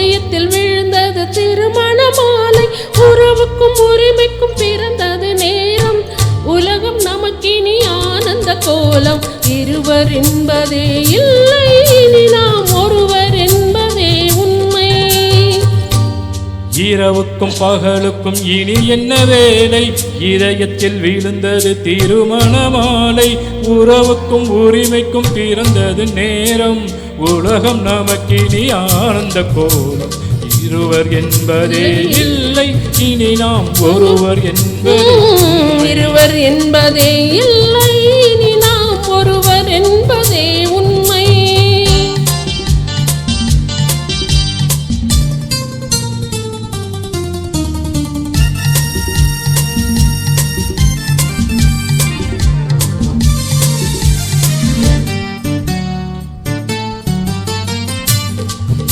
இதயத்தில் விழுந்தது திருமண மாலை. உறவுக்கும் உரிமைக்கும் பிறந்தது நேரம். உலகம் நமக்கினி ஆனந்த கோலம். இருவர் என்பதே இல்லை, இனி நாம் ஒருவர் என்பதே உண்மை. இரவுக்கும் பகலுக்கும் இனி என்ன வேலை? இதயத்தில் விழுந்தது திருமண மாலை. உறவுக்கும் உரிமைக்கும் பிறந்தது நேரம். உலகம் நமக்கினி ஆனந்த கோலம். இருவர் என்பதே இல்லை, இனி நாம் ஒருவர் என்பதே. இருவர் என்பதே இல்லை, இனி நாம் ஒருவர் என்பதே உண்மை.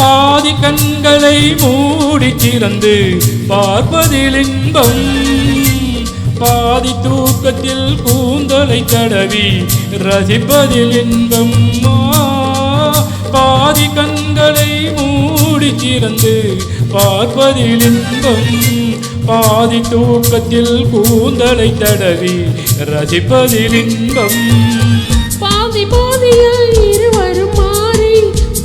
பாதி கண்களை மூடி திறந்து பார்ப்பதில் இன்பம். பாதி தூக்கத்தில் கூந்தலை தடவி ரசிப்பதில் இன்பம். பாதி கண்களை மூடி திறந்து பார்ப்பதில் இன்பம். பாதி தூக்கத்தில் கூந்தலை தடவி ரசிப்பதில் இன்பம். பாதி பாதியாய் இருவரும் மாறி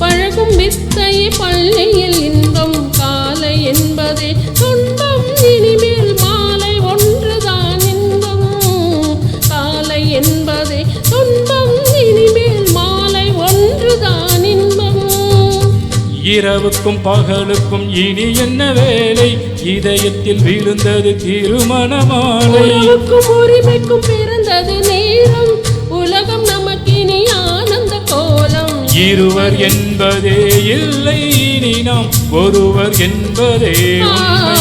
பழகும் வித்தையை பள்ளியில் இன்பம். காலை என்பதே துன்பம், இனிமேல் மாலை ஒன்றுதான் இன்பம். காலை என்பதே துன்பம், இனிமேல் மாலை ஒன்றுதான் இன்பம். இரவுக்கும் பகலுக்கும் இனி என்ன வேலை? இதயத்தில் விழுந்தது திருமண மாலை. உறவுக்கும் உரிமைக்கும் பிறந்தது நேரம். உலகம் நமக்கினி ஆனந்த கோலம். இருவர் என்பதே இல்லை, இனி நாம் ஒருவர் என்பதே உண்மை.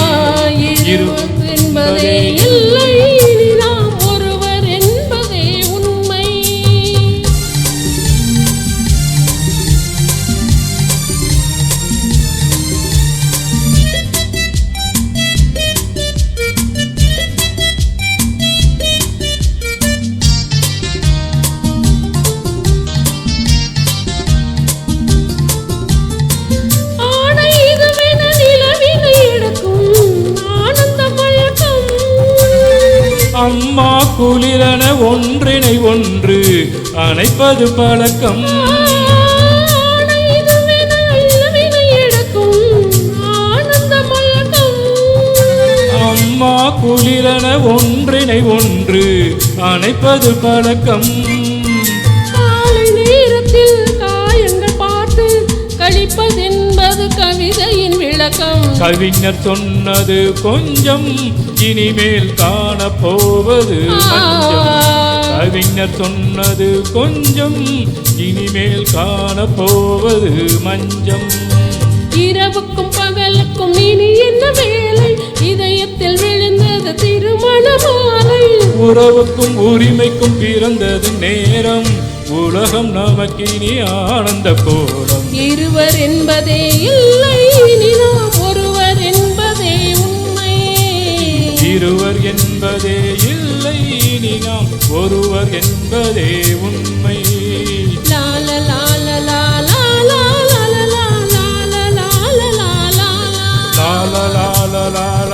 இருவர் என்பதே இல்லை, இனி நாம் ஒருவர் என்பதே உண்மை. அம்மா குளிரன ஒன்றினை ஒன்று அணைப்பது பழக்கம். அம்மா குளிரன ஒன்றினை ஒன்று அணைப்பது பழக்கம். காலை நேரத்தில் காயங்கள் பார்த்து கழிப்பதென்பது கவிதையின் விளக்கம். கவிஞர் சொன்னது கொஞ்சம், இனிமேல் காணப்போவது மஞ்சம். கவிஞர் சொன்னது கொஞ்சம், இனிமேல் காணப்போவது மஞ்சம். இரவுக்கும் பகலுக்கும் இனி என்ன வேலை? இதயத்தில் விழுந்தது திருமண மாலை. உறவுக்கும் உரிமைக்கும் பிறந்தது நேரம். உலகம் நமக்கினி ஆனந்த கோலம். இருவர் என்பதே இல்லை, இனி நாம் ஒருவர் என்பதே உண்மை. இருவர் என்பதே இல்லை, இனி நாம் ஒருவர் என்பதே உண்மை. லால லால லால லால லால லால லால லால லால லால லால லால